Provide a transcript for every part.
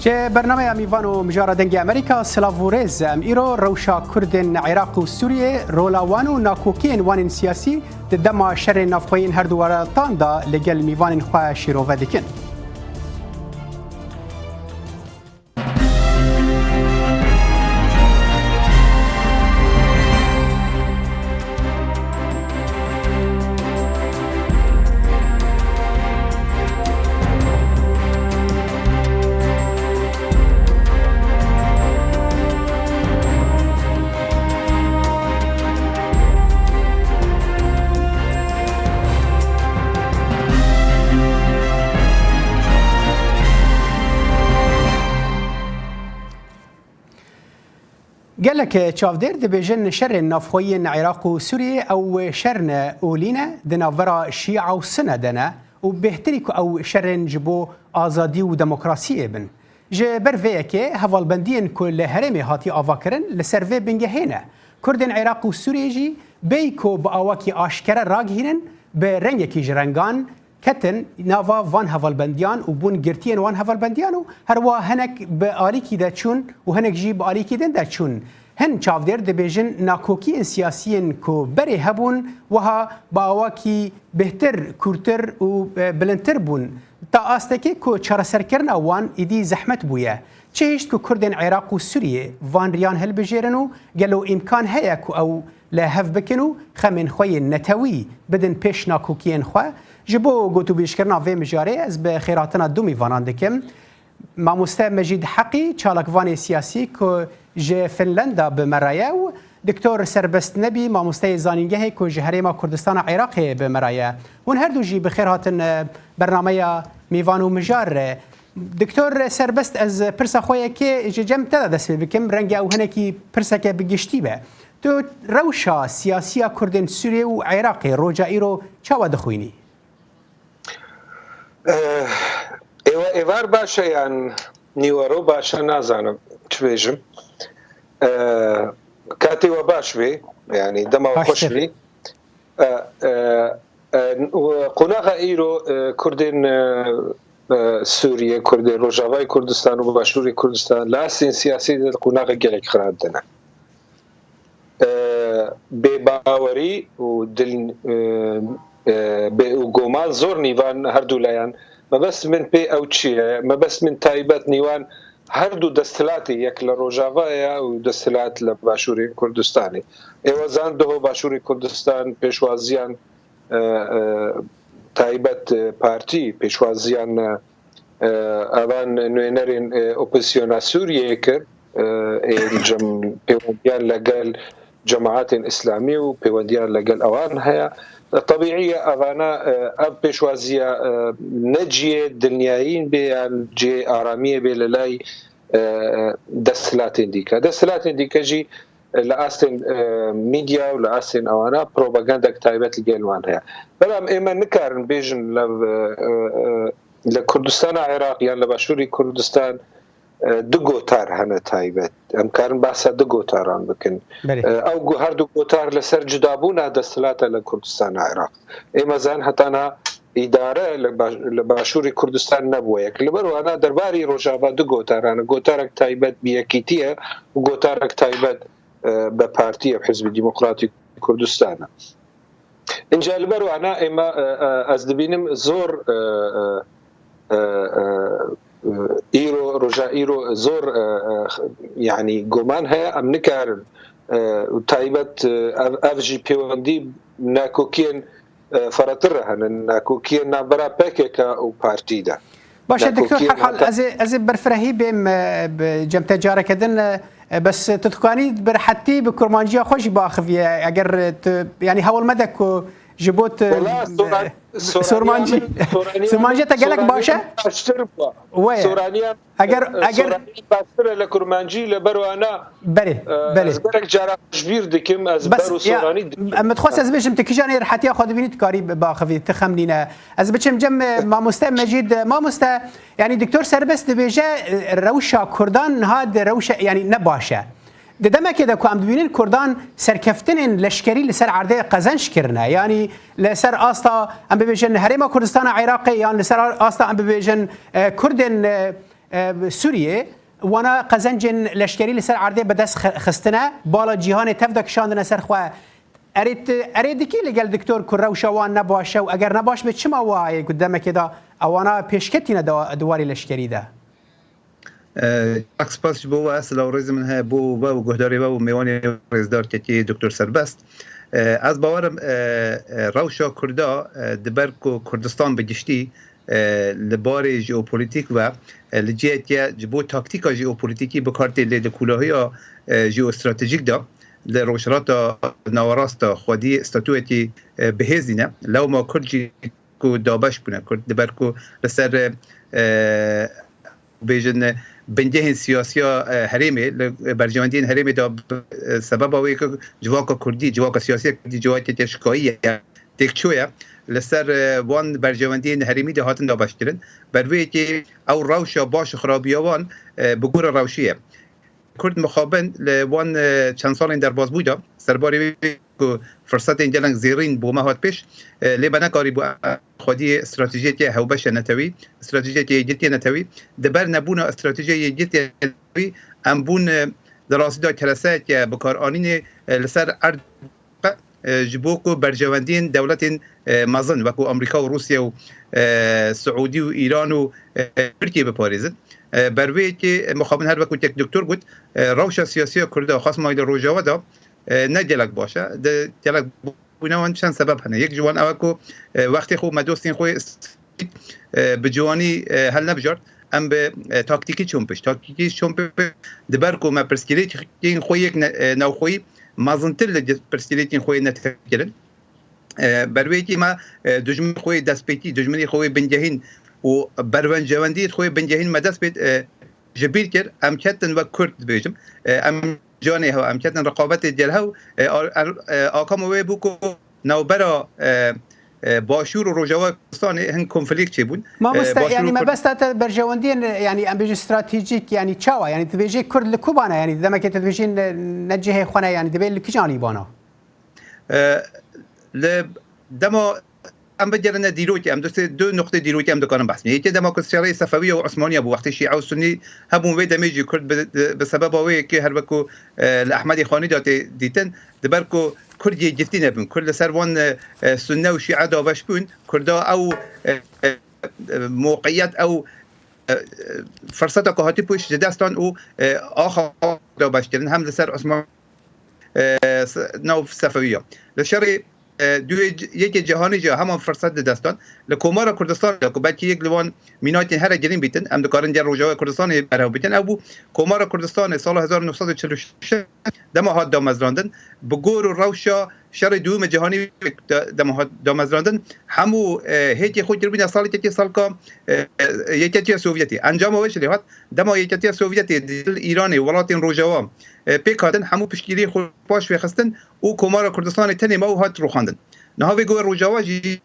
جه برنامه میوانو مجارا دنگی امریکا سلاوورز ایرو روشا کردن عراق و سوریه رولاوانو ناکوکین وان سیاسی دما شر نافخوین هر دواره تاندا لگل میوان خواه شیروه دکن. قال لك شافدير دبيجن شر نافخوين عراق وسوريا او شرن اولينا دنافرا شيعة وسنة دنا وبهتريك او شرن جبو ازادي وديمقراطيه بن جبر فيك هفالبندين كل هرمي هاتي افاكرن لسيرفي بنجهينا كردن عراق وسوريا جي بيكو باواكي اشكره راغهينن برنجكي جرنغان كتن نافا فان هفالبنديان وبون جرتين وان هفالبنديانو هروا هنك بآليكي دا تشون وهنك جي بآليكي دن دا تشون هن چاودير دبيجن ناكوكي سياسيين كو بري هبون وها باواكي بهتر كورتر وبلنتر بون تا آستكي كو چارسركرنا وان إدي زحمت بويا چهشت كو كردن عراق و سوريا وان ريان هل بجيرنو قالو إمكان هيا كو أو لا هف بكنو خمن خوي نتوي بدن پیش ناكوكيين خواه جبو گوتو بیشکرنا و مجاری از به خیراتنا دومی وانان دکم ماموسته مجید حقی چالکوان سیاسی که جه فنلندا بمرایه و دکتور سربست نبی ماموسته زانینگه که جه هریما کردستان عراق بمرایه ون هر دو جی بخیر هاتن برنامه میوان و مجار دکتور سربست از پرسا خویه که جه جم تدا دست بکم رنگ او هنکی پرسا که بگشتی به تو روشا سیاسی کردن سوریه و عراق روجا ایرو چاوا دخوینی؟ ایوار باشه یان نیوارو باشه نازانم چه بیجم کاتی و باش بی یعنی دما خوش بی قناغ ایرو کردین سوریه کردین روجاوای کردستان و باشوری کردستان لاسین سیاسی در قناغ گلک خراب دنه به باوری و دل و گومان زور نیوان هر دو لایان ما بس من پی او چیه ما بس من تایبت نیوان هر دو دستلاتی یک لروجاوایا و دستلات لباشوری کردستانی ایوازان دو باشوری کردستان پیشوازیان تایبت پارتی پیشوازیان اوان نوینرین اپوزیسیون سوریه کرد پیوندیان لگل جماعات اسلامی و پیوندیان لگل اوان هیا طبيعية أنا أب بشوازية نجية دنياين بيان جي آرامية بللاي دستلاتين ديكا جي لأستن ميديا ولأستن أوانا بروباغندا كتايبات الجيلوان هيا بلام إما نكارن بيجن لكردستان عراق يعني لباشوري كردستان دو گوتار هنه تایبت امکارن بحثا دو گوتاران بکن او هر دو گوتار لسر جدابونا دستلاتا لکردستان عراق اما زن حتانا اداره لباشوری کردستان نبوه یک لبرو انا درباری روجاوا دو گوتاران گوتارک تایبت بیکیتیه و گوتارک تایبت بپارتیه بحزب ديمقراطي کردستان انجا لبرو انا اما از دبینم زور ایرو رجا ایرو زور يعني گمان هيا ام نكارن تایبت افجي بيوندي ناكوكين فراتر هن ناكوكين نابرا بكيكا و بارتي دا باشه دكتور حال از برفرهي بهم جم تجاره كدن بس تتقاني برحتي بكرمانجيه خوش باخفيه اگر يعني هول مدك جبوت سورمانجی تا گلک باشه؟ سورانیا اگر باستر لکرمانجی لبرو انا بله از برک جارا شبیر دکم از برو سورانی متخصص از بچم تکیجانی رحتی خود بینید کاری باخفی تخمنینه از بچم جم ما مسته مجید ما مسته يعني دكتور سربست بيجا روشا كردان هاد روشا يعني نباشه دما كده كو ام دبينين كردان سركفتن لشكري لسر عرضه قزنش كرنا يعني لسر استا ام بيجن هريما كردستان عراقي يعني لسر استا ام بيجن كردن سوریه وانا قزنجن لشکری لسر عرضه بدست خستنه بالا جیهان تفدک شاندن سر خو اريد کی لگل دکتر کروشوان نباشه و اگر نباش به چما وای قدامه کدا اوانا پیشکتینا دواری لشکری ده عکس پاس بو اصل روز منها بو و گهداری و میوانی رزدار که دکتر سربست از باورم روشا کردا دبرکو کردستان بگشتی لبار ژئوپلیتیک و لجیت جبو تاکتیکا ژئوپلیتیکی بکارتی لکولاهی ژئو استراتژیک دا لروشرات نواراستا خودی استاتویتی بهزینه لو ما کردی کو دابش بونه کرد دبرکو لسر بیژن بنده سیاسی هریمه برجاندین هریمه دا سبب اوی که جواک کردی جواک سیاسی کردی جواک تشکایی تکچویا لسر وان برجاندین هریمی ده هاتن دابش کردن بروی که او روشا باش خرابیوان بگور روشیه کرد مخابن لوان چند سال در باز بوده سرباری که فرصت اینجا زیرین بو ما هات پیش لیبنا کاری بو خودی استراتژی هوبش نتوی استراتژی جدی نتوی دبر نبونا استراتژی جدی نتوی ام بون دراستی دا کلاسه که بکار آنین لسر ارد جبوکو برجواندین دولت مازن وکو امریکا و روسیه و سعودی و ایران و ترکیه بپاریزن بروی که مخابن هر وقت یک دکتر بود روش سیاسی کرده خاص مایل روجاوا دا نه جلک باشه جلک بودن چند سبب هنه یک جوان اوکو وقتی خوب مدوستین خوی به جوانی حل نبجرد ام به تاکتیکی چومپش دبرکو ما پرسکلیتین خوی یک نو خوی مازنتر ل پرسکلیتین خوی نتفکرن بروی که ما دجمن خوی دسپیتی دجمنی خوی بنجهین و بروان جواندی خوی بنجهین مدرس بید جبیر کرد ام کتن و کرد بیجم ام جانی ها ام کتن رقابت جلها و آکام وی بوکو نوبرا باشور و روجاوا کردستان هن کنفلیکت چه بود ما يعني ما بس برجواندين يعني ام بيجي استراتيجيك يعني تشاوا يعني تبيجي كرد لكوبانا يعني دما كنت تبيجي نجه خنا يعني دبي لكجاني بانا دما ام بجرنا ديروتي ام دو نقطه ديروتي ام دكان بحث يجي ديمقراطيه صفويه وعثمانيه ابو وقت الشيعه والسني هبون وي دمجي كرد بسبب وي كي هربكو الاحمدي خاني ديتن دبركو كردي جتين بن كل سروان سنه وشيعه دابش بون كردا او موقعيت او فرصه كهاتي بوش دستان او اخر دابش كرن هم لسر عثمان نو صفويه لشري دو یک جهانی جا همان فرصت دستان لکومار کردستان که بعد یک لوان مینایت هر جرین بیتن ام دکارن جر روجای کردستان برای بیتن ابو کومار کردستان سال 1946 دماهات دامزراندن بگور و روشا شر دوم جهانی دماهات دامزراندن همو هیچ خود جربین سال که سال کا یکیتی سوویتی انجام وش لهات دما یکیتی سوویتی ایرانی ولاتین روجوا پیکادن همو پشگیری خود باش بخستن او کومار کردستان تنی ما هات رو خواندن نهاوی گوه روجاوا جی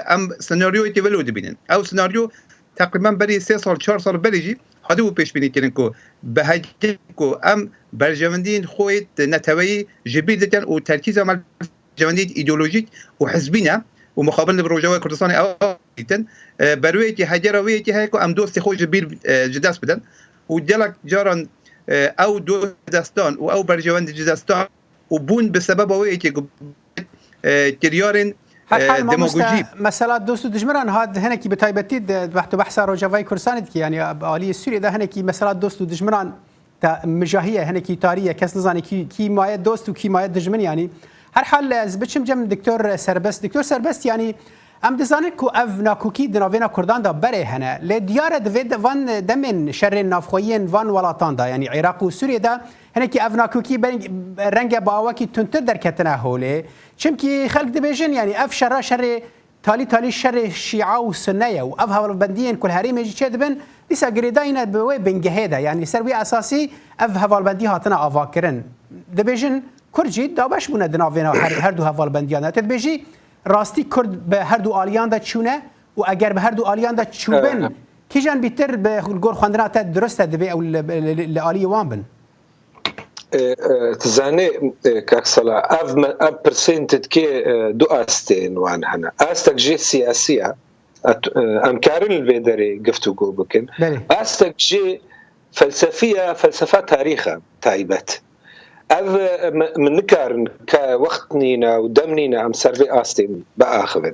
ام سناریوی که ولو دبینن او سناریو تقریبا بری 3 سال 4 سال بریجی هادو پیش بینی کردن که به حجی که ام برجواندین خویت نتوی جبیر دکن و ترکیز عمل برجواندین ایدئولوژیک و حزبینه و مقابل روجاوا کردستان او دیتن بروی که هجروی که هیکو ام دوست خو جبیر جداس بدن و جلک جاران او دو دستان و او برجواند جداستان و بون به سبب اوی که تریارن دماغوجی مثلا دوست دجمران هاد هنکی به تایبتی وقت بحث روجاوای کردستان کی یعنی عالی سوریه ده هنکی مثلا دوست دجمران تا مجاهیه هنکی تاریه کس نزانی کی مایه دوست و کی مایه دجمن یعنی هر حال از بچم جم دکتر سربست یعنی ام دزانه کو اف ناکوکی دناوینا کردان دا بره هنه ل دیار دوید وان دمن شر نافخوین وان ولاتان دا یعنی عراق و سوریه دا هنه کی اف ناکوکی رنگ باوکی تونتر در کتنه هوله چمکی خلق دبیجن یعنی اف شر تالی شر شیعه و سنیه و اف هول بندین کل هریم چه دبن لیسا گریداین به بنگهده یعنی سروی اساسی اف هول بندی هاتنا آواکرن دبیجن کرجی دابش بونه دناوینا هر دو هول بندیان تدبیجی راستی کرد به هر دو آلیان دا چونه و اگر به هر دو آلیان دا چوبن کیجان بیتر به گور خواندنات درسته دبی او لآلی وان بن تزاني كاكسلا اف برسنتد كي دو استين وان هنا استك جي سياسيه ام كارن الفيدري قفتو بكن استك جي فلسفه تاريخه تايبت من نكارن كوقت نينا ودمنينا ام سرفي استيم باخذ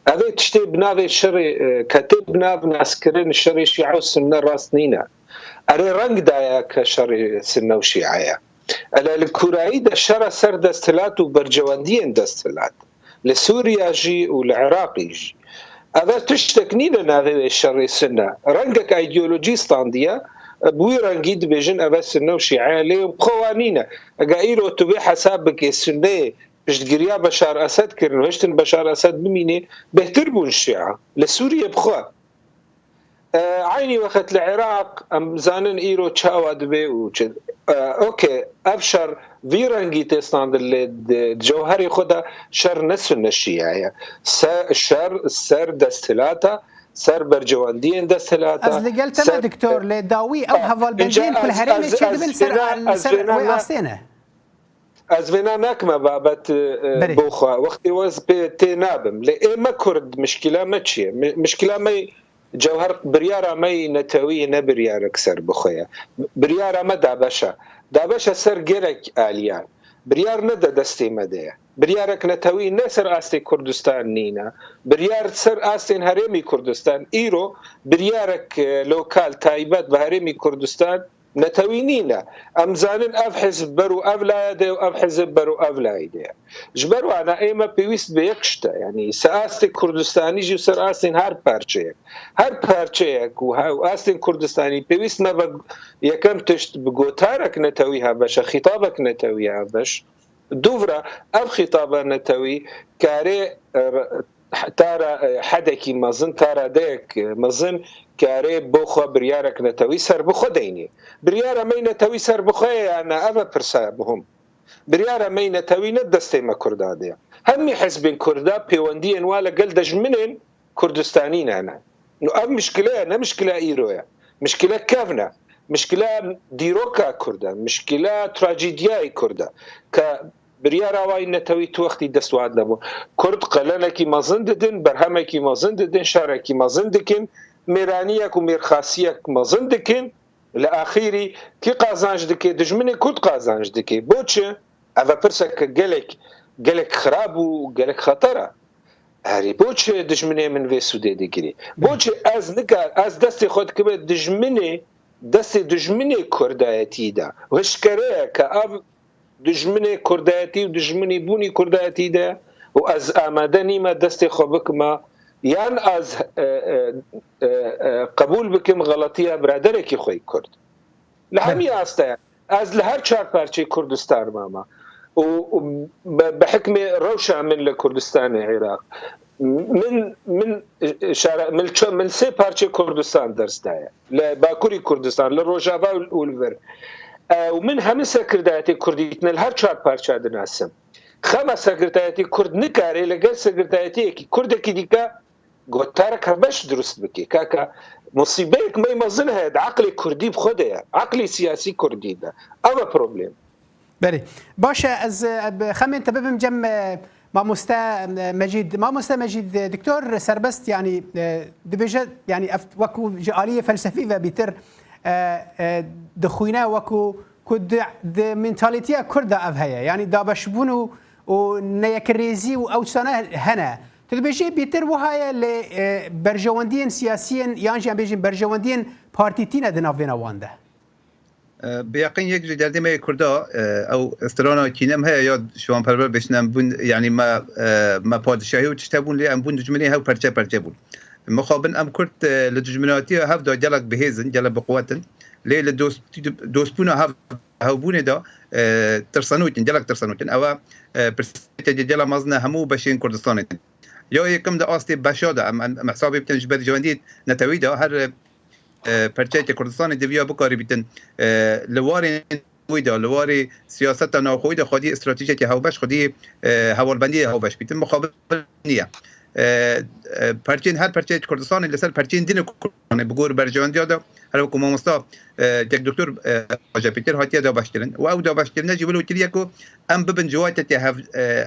هذا تشتي بنافي الشري كتبنا بناسكرين الشري شيعة السنة راس نينا اري رنگ دايا كشري سنة وشيعة الا الكورايد الشرع سر دستلات وبرجواندين دستلات لسوريا جي والعراق جي هذا تشتكنينا هذا الشري سنة رنگك ايديولوجي ستاندية بوي رنگيد بيجن أبا السنة وشيعة ليه بقوانينه أقايلو تبي حسابك السنة بشتقريا بشار أسد كرن وهشتن بشار أسد بميني بهتر بون الشيعة لسوريا بخوا عيني وقت العراق أم زانن إيرو تشاوا دبي وشد أوكي أبشر في رنگي تستاند الجوهري خدا شر نسن الشيعة شر سر دستلاتا سر برجواندين دستلاتا از لگل تمام دکتور لداوی او هوالبندین کل هرمی چه دبن سر وی آستینه از وینا نکمه بابت بوخوا وقتی وز به تنابم لئما کرد مشکله ما چیه مشکله ما جوهر بريارة ماي نتوي نبريار أكثر بخويا بريارة ما دابشة سر جرك آليان بريار ندى دستي مدية بريارك نتوي نسر آستي كردستان نينا بريار سر آستين هرمي كردستان إيرو بريارك لوكال تايبات بهرمي كردستان نتوي نينا أمزانن أف حزب برو أولاده وأف حزب برو أولاده جبرو أنا إيما بيويست بيكشتا يعني سآستي كردستاني جو سر آستين هر پارچيك وآستين كردستاني بيويست ما يكم تشت بقوتارك نتويها باش خطابك نتويها باش دوفرا أف خطابة نتوي كاري تارا حدكي مزن تارا ديك مزن كاري بوخوا بريارك نتوي سر بخو ديني بريارة مي نتوي سر بخويا أنا أفا برسا بهم بريارة مي نتوي ندستي ما كردا دي همي حزبين كردا بيواندين والا قل دجمنين كردستانين أنا نو أب مشكلة أنا مشكلة إيرويا مشكلة كافنا مشكلة ديروكا كردا مشكلة تراجيدياي كردا بريارة واي نتوي توختي دستواد نبو كرد قلنكي مازنددن برهمكي مازنددن شاركي مازندكن ميرانيك وميرخاسيك مازندكن لآخيري كي قازانج دكي دجمني كرد قازانج دكي بوچه أفا برسك قلك خراب وقلك خطرة هاري بوچه دجمني من في سودي دكري بوچه از دستي خود كبه دجمني كردايتي دا وشكريه كأب دجمني كرداتي ودجمني بوني كرداتي ده وأز آمدني ما دستي خبك ما يان أز قبول بكم غلطية برادرك خوي كرد لهمي أستا أز لهر چار پارچه كردستان ماما وبحكم روشة من لكردستان العراق من سي پارچه كردستان درس دايا لباكوري كردستان لروجافا والفر ومن همه سکردایتی کردیتن هر چهار پارچه دناسم خمس سکردایتی کرد نکاری لگل سکردایتی کی کرد کی دیگه گوتارک هبش درست بکی که مصیبه یک می مزن هست عقل کردی بخوده عقل سیاسی کردی ده اما پروبلم بله باشه از خمین تببم جم ما مجید دکتور سربست يعني دبجه يعني وكو آلية فلسفية وبيتر دخوينا وكو كود منتاليتيا كردا أفهيا يعني دابشبونو ونيكريزي أو سنة هنا تدبجي بيتر وهاي لبرجواندين سياسيين يعني بيجين برجواندين بارتيتين دنافينا وانده بيقين يك جدي ما كردا او استرانا كينم هي ياد شوان پرور بشنم بون يعني ما پادشاهي وتشتبون لي ام بون دجمني هاو پرچه بون مخابن ام كرت لدجمناتي هاف دا جلك بهيزن جل بقوتن لي لدوسبونا هاو بون دا ترسنوتن جلك ترسنوتن او برسته جل مازنا همو بشين كردستان يا يكم دا استي بشاده ام حسابي بتنجبد جوانديت نتويدا هر پرچه کردستان دویا بکاری بیتن لواری ویدا لواری سیاست ناخویدا خودی استراتژی که هاوبش خودی هوالبندی هاوبش بیتن مقابل نیه پرچین هر پرچه کردستان لسر پرچین دین کردستان بگور برجواندی دا هر وقت مامستا یک دکتر آجا پیتر هاتیه دا باشترن و او دا باشترن جبلو تریه کو ام ببن جوایت تی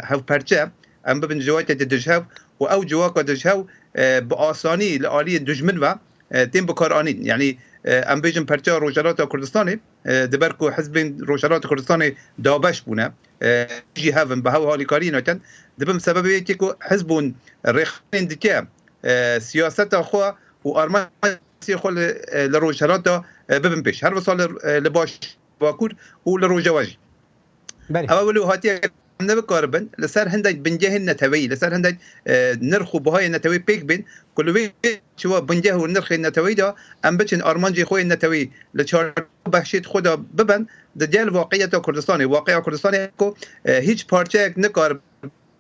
هاو پرچه ام ببن جوات دجهو و او جواك دجهو بآسانی لآلی دجمن و تیم بکارانین. یعنی ام بیجن پرچا روجرات کردستانی دبرکو حزب روجرات کردستانی دابش بونه جی هاون به هاو حالی کاری نکن دبم سبب یکی که حزبون رخین دیگه سیاست خو و آرمان خو لروجرات ببن پیش هر وصال لباش باکور و لروجواجی اولو هاتی نبکاربن لسر هندج بنجه النتوي لسر هندج نرخو بهاي النتوي بيك بين كل شو بنجه ونرخ النتوي ده ام بتشن ارمانجي خوي النتوي لشار بحشيت خدا ببن دجال واقعيه كردستاني واقع كردستاني كو هيج بارچه نكار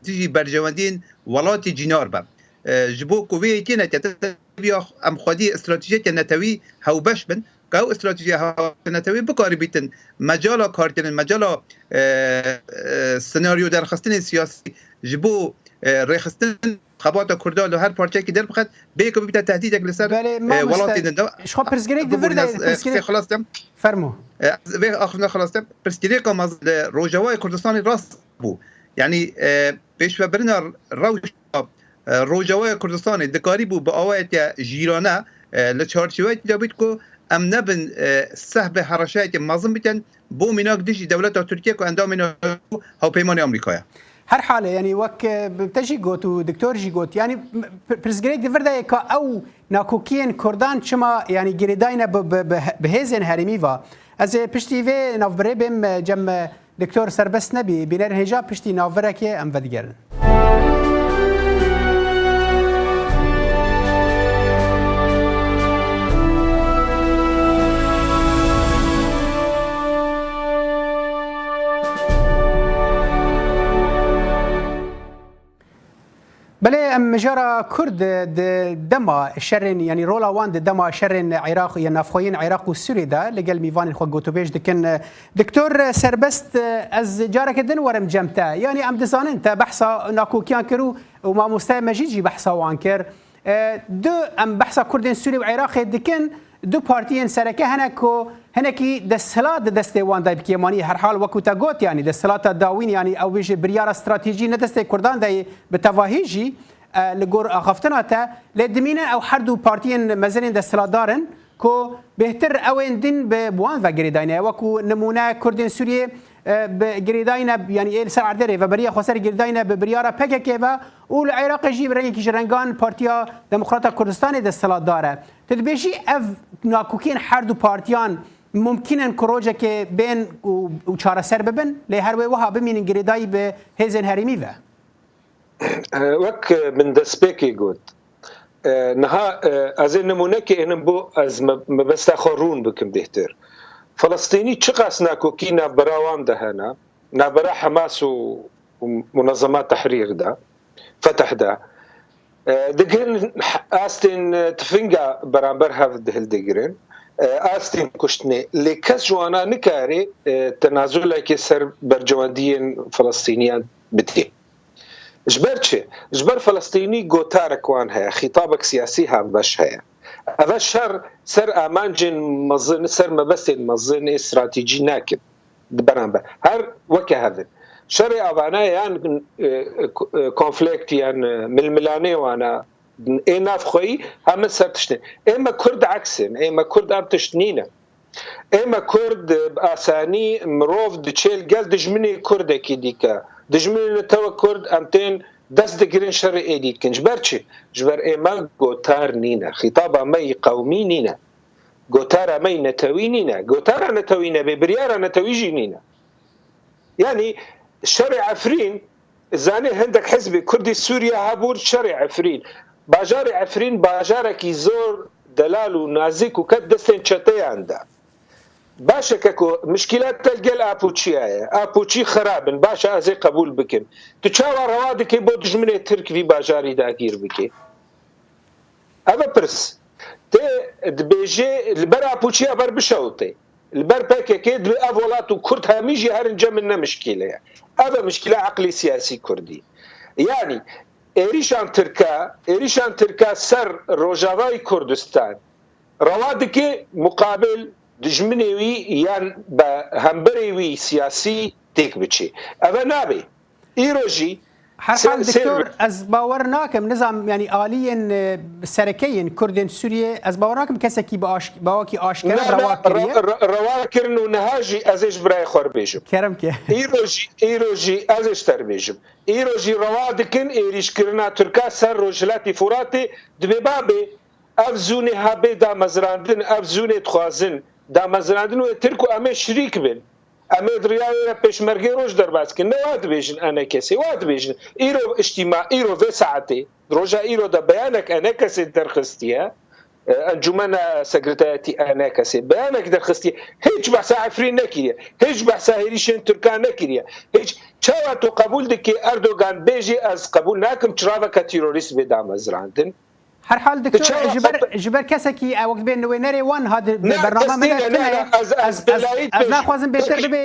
تيجي برجواندين ولاتي جينار با جبو كوي كينا تبيا ام خدي استراتيجيه النتوي هاو باش بن كاو استراتيجيه نتوي بكاري بيتن مجال كارتن مجال سيناريو درخستن سياسي جبو رخستن خبات كردال هر پارچه کی در بخد به کو بیت تهدیدک لسر ولاتي دنده شو پرسگریک دور خلاص تم فرمو به اخرنا خلاص تم پرسگریک ماز روجوای کردستان راست بو يعني پیش برنا روجوای کردستان دکاری بو به اوایت جیرانه لچارچوای جابیت کو ام نبن سحب حرشات منظم بتن بو مناك ديجي دولة تركيا كو اندام منو هاو بيمان امريكا هر حاله يعني وك بتجي قوت ودكتور جي قوت يعني برزجريك دفردا كا او ناكوكين كردان شما يعني جريداينا بهزن هرميفا از پشتی و نافبره بم جم دكتور سربست نبي بينر هجا پشتی نافبره که ام ودگرن بله ام مجرى كرد دما شرن يعني رولا وان دما شرن عراق يعني نافخوين عراق وسوريا ده لقال ميفان خو غوتوبيج دكن دكتور سربست از جارك دن ورم جمتا يعني ام دزانن تا بحثا ناكو كان كرو وما مستوى مجيجي بحثا وانكر دو ام بحثا كردن سوريا وعراق دكن دو بارتيين سركه هنكي دسلات دستوان داي بكيماني هر حال وكوتا غوت يعني دسلات داوين يعني او بيج بريار استراتيجي ندست كردان داي بتواهيجي لغور غفتناتا لدمينا او حردو بارتيين مزنين دسلات دارن كو بهتر اوين دين بوان وغريداينا وكو نمونه كردن سوريا بجريداينا يعني ايه سر عدري وبريا خسر جريداينا ببريارا بككيبا والعراق جي بري كي جرنگان بارتيا ديمقراطا كردستان دسلات داره تدبيشي اف ناكوكين حردو بارتيان ممكن كروجه كي بين وشاره سر ببن لهر وها بمين جريداي بهزن هرميفا وك من دسبيكي قلت نها از نمونك ان بو از مبستخرون بكم بهتر فلسطيني تشقاس ناكوكي نابراوان دهنا نابرا حماس ومنظمات تحرير ده فتح ده دقن استن تفنجا برامبر هاف دهل دقرن استن كشتني لكس جوانا نكاري تنازل كي سر برجوانديين فلسطينيان بدي جبر فلسطيني قوتارك وان هي خطابك سياسي هم باش هي هذا الشر سر امانجن مظن سر مبسل مظن استراتيجي ناكب برامبر هر وكهذا شري ابانا يعني كونفليكت يعني ململاني وانا اناف خوي هم سرتشني اما كرد عكسن اما كرد ابتشنينا اما كرد باساني مروف دچيل قال دجمني كرد كيديكا دجمني تو كرد امتين دست دقرين شر ايديد كنج برچه جبر اما قوتار نينا خطابا مي قومي نينا قوتارا مي نتوي نينا قوتارا نتوي نبي بريارا نتوي جي نينا يعني شرع عفرين زاني هندك حزبي كردي سوريا هابور شرع عفرين باجار عفرين باجارك يزور دلال ونازك وكد دستين شتي عنده باشا كاكو مشكلات تلقى الابوتشي خرابن باشا ازي قبول بكم تشاور روادك يبو دجمني ترك في باجاري داكير بكي هذا برس تي دبيجي البر ابوتشي ابر بشوطي البر باكي دبي افولاتو كرد هاميجي هرنجا منا مشكله هذا مشكله عقلي سياسي كردي يعني إيريشان تركا سر روجاواي كردستان روادك مقابل دجمنيوي يعني بهمبريوي سياسي تيك بتشي أبا نابي إيروجي هر حال دكتور از باور ناکم نظام یعنی آلی سرکین کردن سوریه از باور ناکم کسی کی باوکی آشکار روا کردن و نهاجی ازش برای خور بیشم کرم که ایروجی ازش تر بیشم ایروجی روا دکن ایریش کردن ترکا سر روجلاتی فراتی دبی بابی افزونه هبه دا مزراندن افزونه تخوازن دا مزراندن و ترکو امه شریک بین امه دریای پیشمرگی روش در باز کن نواد بیشن انا کسی واد بیشن ایرو اجتماع ایرو في ساعتی روجا ایرو دا بیانک انا کسی درخستیه انجمن سكرتاريتي انا كسي بيانك درخستي هيج بحث عفرين نكريا هيج بحث هيريشن تركان نكريا هيج چاواتو قبول دكي اردوغان بيجي از قبول ناكم چراوه كتيروريست بدام ازراندن هر حال دكتور جبر كسكي وقت بين وينري وان هذا برنامج من از ناخذن بهتر بي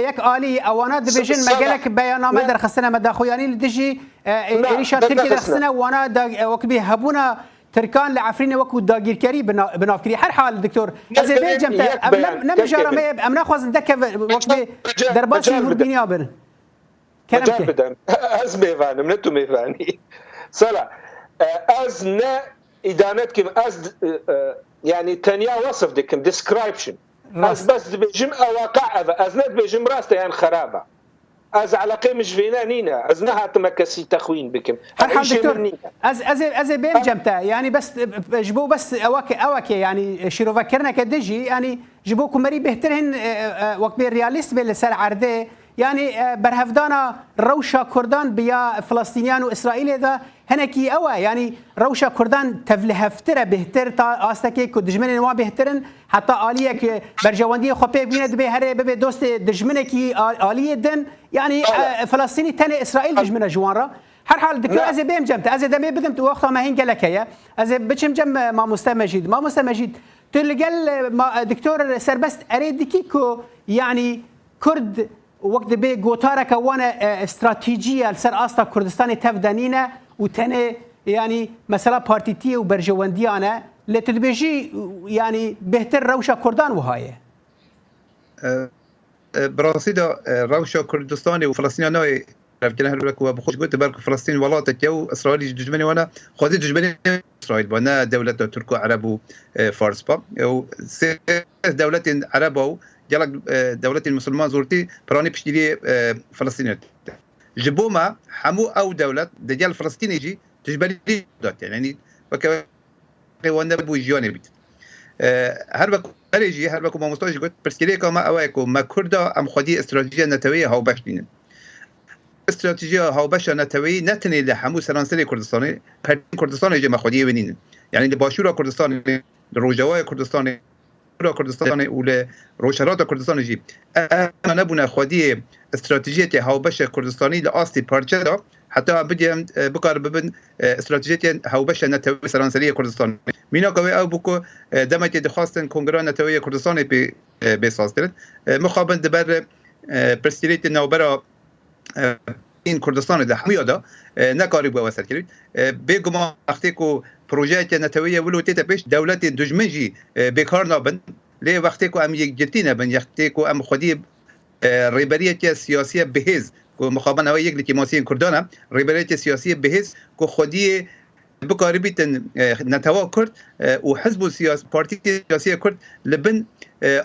يك آلي اوانات دبيجن مجالك بيانامه درخصنا مداخوياني لدجي ايشا تركي درخصنا وانا وقت بي هبونا تركان لعفرين وكو داگیرکاری بنافکری هر حال دکتر از بیجم تا نمیجارم ام ناخذ دک وقت درباسی هربینیا بن كلام بدم از میفهمم نتو میفهمی سلا از نه ادانت كم از يعني تنيا وصف دكم description از بس بيجم واقع از ند بيجم راسته يعني خرابه از علاقه مش فينا نينا از نهات مكسي تخوين بكم هر دكتور از بين جمتا يعني بس جبو بس اواكي يعني شيرو فكرنا كدجي يعني جبو كمري بهترهن وقت رياليست بالسر عرضه يعني برهفدانا روشا كردان بيا فلسطينيان واسرائيل ذا هنكي اوا يعني روشا كردان تفلهفتره بهتر تا استكي كدجمن نوا بهترن حتى اليك برجواندي خوبي بين دبي هره ببي دوست دجمنكي اليه دن يعني فلسطيني تاني اسرائيل دجمنه جوانرا هر حال دكتور از بهم جمت از دمي بدمت وقتها ما هين قالكيا از بچم جم ما مستمجيد تلقال دكتور سربست اريد كيكو يعني كرد وقت بي گوتارك وانا استراتيجيه لسر استا كردستان تفدانينا وتنه يعني مثلا بارتيتيه وبرجوانديانا لتدبيجي يعني بهتر روشا كردان وهاي براسيدا روشا كردستاني وفلسطينيين رفتنا هلك وبخوش قلت بالك فلسطين ولاتك يو اسرائيل ججمني وانا خذ ججمني اسرائيل وانا دوله تركو عرب وفارس با دوله عرب جالك دولة المسلمان زورتي براني بشتري فلسطينيات جبوما حمو او دولة دجال فلسطيني يجي تجبلي دوت يعني وكا وانا بو جيوني بيت هربكو اريجي هربكو ما مستوجي قلت برسكليكا ما اوايكو ما كردا ام خدي استراتيجيه نتويه هاو باشتين استراتيجيه هاو باش نتوي نتني لحمو سرانسري كردستاني يجي ما خدي بنين يعني لباشورا كردستاني لروجاوا كردستاني كردستان ولا روشارات كردستان جي انا نبونا خودي استراتيجيه هاوبش كردستاني لاستي بارچا حتى بدي بقر ببن استراتيجيه هاوبش نتوي سرانسريه كردستان مينا قوي او بكو دمت دخواستن كونغرا نتوي كردستان بساستر مخابن دبر برستيريت نوبرا این کردستان ده همیادا نکاری با وسط کرد بگم وقتی که پروژه نتویه ولو تیت پیش دولت دجمنجی بکار نابن لی وقتی که ام یک جتی نبن وقتی که ام خودی ریبریت سیاسی بهز که مخابن او یک لکیماسی کردانه ریبریت سیاسی بهز که خودی بکاری بیتن نتوا کرد و حزب سیاسی پارتی سیاسی کرد لبن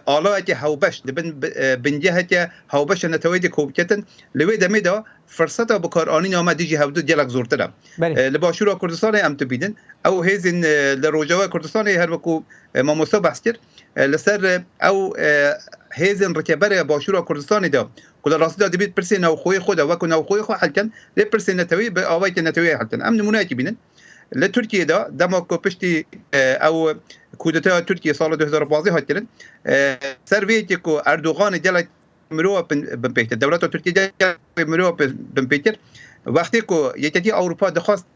آلات هاوبش لبن بنجهت هاوبش نتويد كوبكتن لوي دميدا فرصه بكار اني نوما ديجي هودو ديالك زورتنا لباشورا كردستان ام تبيدن او هيزن لروجوا كردستان هربكو ما مصبحستر لسر او هيزن ركبره باشورا كردستان دا كل راسدا دبيت برسين او خوي خدا وكن او خوي خو حلكن لبرسين نتوي باويت نتوي حلكن ام نموناتي بينن لتركيا دا دمكو بشتي او كودتا تركيا سال 2014 هاتلن سرويتي كو اردوغان جلت مرو بنبيت الدولة التركية مرو بنبيت وقتی كو يتي اوروبا دخواست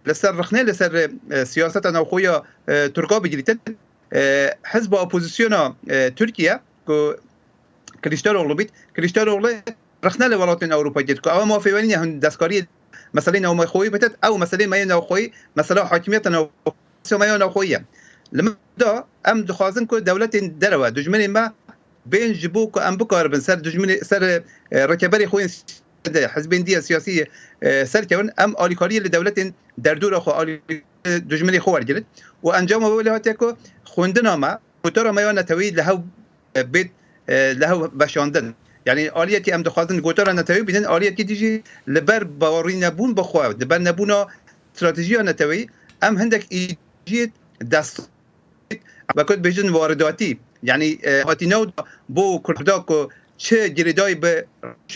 لسر رخنه لسر سياسة نوخويا تركا بجريتن حزب اپوزيسيون تركيا كو كريستالوغلو بيت كريستالوغلو رخنه لولاتن اوروبا جت كو او موافقين هن دستكاري مثلا او خوي بتت او مثلا ما ينو خوي مثلا حاكميت نو ما ينو خويه لما دا ام دخوازن كو دولة دروا دجمني ما بين جبوك ام بكار بن سر دجمني سر ركبري خوين حزبين دي سياسيه سركون ام اليكاريه لدوله دردور خو دجمني خو ورجلت وانجام ولاتكو خوندنا ما موتور ما نتوي له بيت له بشاندن يعني آلیتی ام دخوازن گوتار نتوی بیدن آلیتی دیجی لبر باوری نبون بخواه لبر نبونا استراتژی نتوی ام هندک ایجید دست بکد بیجن وارداتی يعني هاتينو بو كرداكو چه جريداي به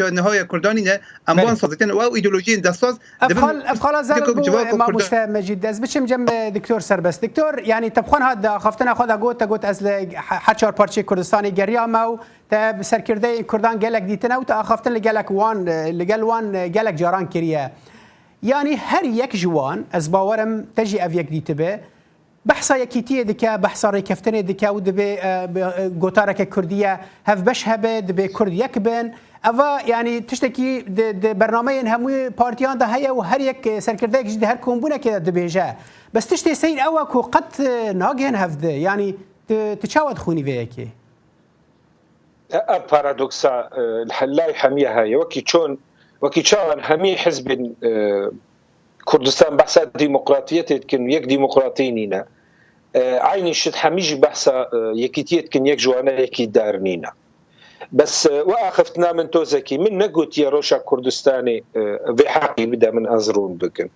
نهايه كرداني نه اموان صادتين او ايديولوژي دستاز افخال زربو ما مستمع مجيد از بچم جنب دكتور سربست دكتور يعني تبخون هذا خفتنا خدا قوت از حچار پارچه كردستاني گريا ماو تب سركرده كردان گلك ديتنا و تا خفتن لگلك وان لگل وان گلك جاران كريا يعني هر يك جوان از باورم تجي اف يك ديتبه بحثا یکیتی دکه بحثا ریکفتنی دکه و دبی گوتارک کردیه هف بش هبه دبی کرد یک بن اوا یعنی تشتکی د برنامه هموی پارتیان ده هیا و هر یک سرکرده جدید هر کومبونه که دبیجه بس تشتی سین اوا کو قط ناگهن هفده یعنی تشاود خونی ویکی پارادوکسا الحلای حمیه هیا وکی چون همی حزب كردستان بحث ديمقراطية كن يك ديمقراطي نينا عيني شد حميجي بحث يكيتية كن يك جوانا يكي دار نينا بس وأخفتنا من توزكي من نقوت يا روشا كردستاني في حقي بدا من أزرون بكن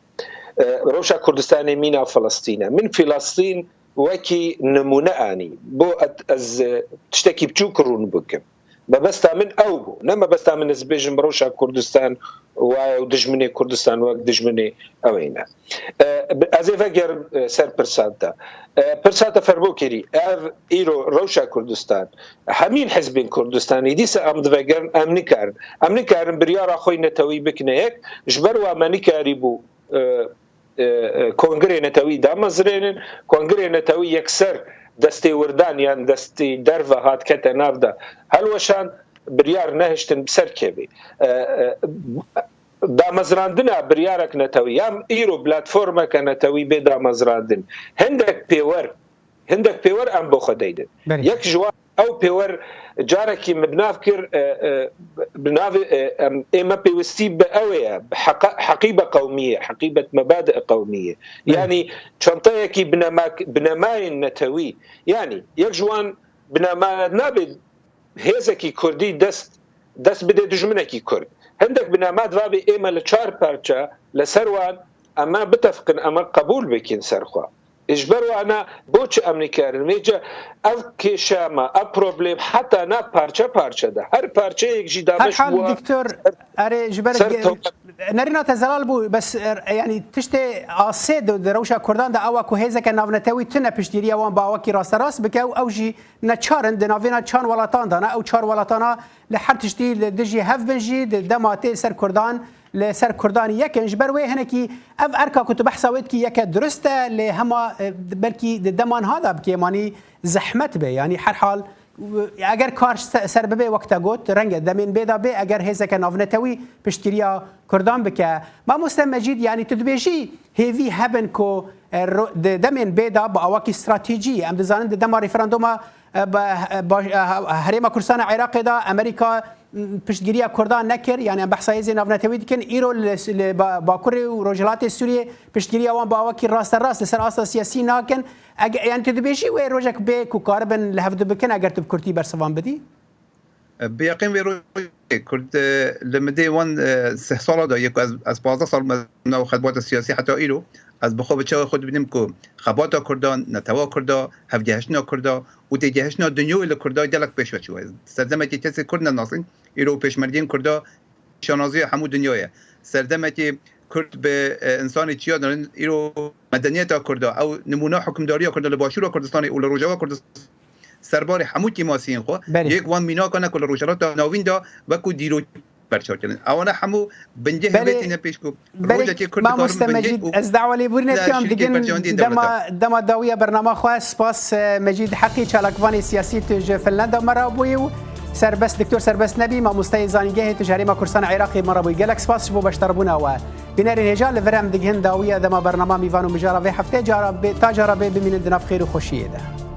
روشا كردستاني مينا فلسطين من فلسطين وكي نموناني بو از تشتكي بچوكرون بكن بس من أوبو نما بس من زبيجم روشا كردستان ودجمني كردستان ودجمني أوينا از فجر سر برساتا فربوكيري إيرو روشا كردستان همين حزبين كردستاني ديس أمد فجر أمنكارن بريارا خوي نتوي بكنيك جبروا منكاري بو كونغري نتوي دامزرين كونغري نتوي يكسر دستي وردان يعني دستي درفه هات كتا نافدا هل وشان بريار نهشتن بسركبي دامزراندنا بريارك نتوي يام ايرو بلاتفورما كنتوي بدا مزراندن هندك بيور ام بوخديدن يك جواب او بيور جاركي مبنافكر بناف اما بيوستي باويا حقيبه قوميه حقيبه مبادئ قوميه يعني شنطيكي بنماي نتوي يعني يجوان بنما نابد هيزكي كردي دست بده دجمنكي كرد عندك بنامات فابي اما لچار پارچا لسروان اما بتفقن اما قبول بكين سرخوا اجبروا انا بوچ امریکارن میجا اف کشاما اف پروبلم حتی نا پارچه ده هر پارچه یک جی دامش بو دكتور اري جبر نرينا تزلال بو بس يعني تشتي اسيد دروشا كردان ده اوا كو هيزك نافنتوي تنا بشتيريا وان باوكي راس راس بكاو اوجي نچارن دنافينا چان ولاتان دانا او چار ولاتانا لحد تشتي دجي هف بنجي دماتي سر كردان لسر كردان يكن جبر وي هنكي اف اركا كنت بحثاويت كي يك درسته لهما بلكي دمان هذا بكي ماني زحمت به يعني هر حال اگر کار سر ببه وقتا گوت رنگ دمین بیدا به اگر هزک نافنتوی پشتگیریا کردان بکه ما مسلم مجید یعنی تدبیجی هیوی هبن کو دمین بیدا با اواکی استراتیجی ام دزانن دما ریفراندوم هریم کردستان عراق دا امریکا پشتگیریا کردان نکر یعنی بحثای زین نافنتوی دکن ایرو باکور و روجلات سوریه پشتگیریا وان با اواکی راست لسر اساس سیاسی ناکن يعني تدبيشي وين روجك بيك وكاربن لهفد بكن اگر تب كرتي برسوان بدي بيقين وي كرت لما دي وان سال دا يك از 15 سال من خدمات السياسي حتى ايلو از بخو بچا خود بنمكو خبات كردان نتوا كردا هفجهشنا كردا ودجهشنا دنيو الى كردا دلك بيش وچو سردمتي تس كردنا ناصين ايلو بيشمردين كردا شنازي حمو دنيايه سردمتي کرد به انسان چیا دارن ایرو مدنیت کرد او نمونه حکمداری کرد لباشور کردستان او لروجا کردستان سربار همو کی ماسین خو یک وان مینا کنه کل روجرات ناوین دا و کو دیرو برچار کردن اونا همو بنجه بیت اینا پیش کو روجا کی کرد کار مجید از دعوه لی بورنت کام دیگه دما داویه برنامه خاص پاس مجید حقی چالکوانی سیاسی تو فنلند مرابوی سربست دكتور سربست نبي ما مستيزانيجه تجاري ما كرسان عراقي مرابوي جالكس باس بو بشتربونا و بناري رجال لفرام دغهن داويه دما برنامج ميفانو مجارا في هفته جارا تاجرا بمن الدناف خير وخوشيه ده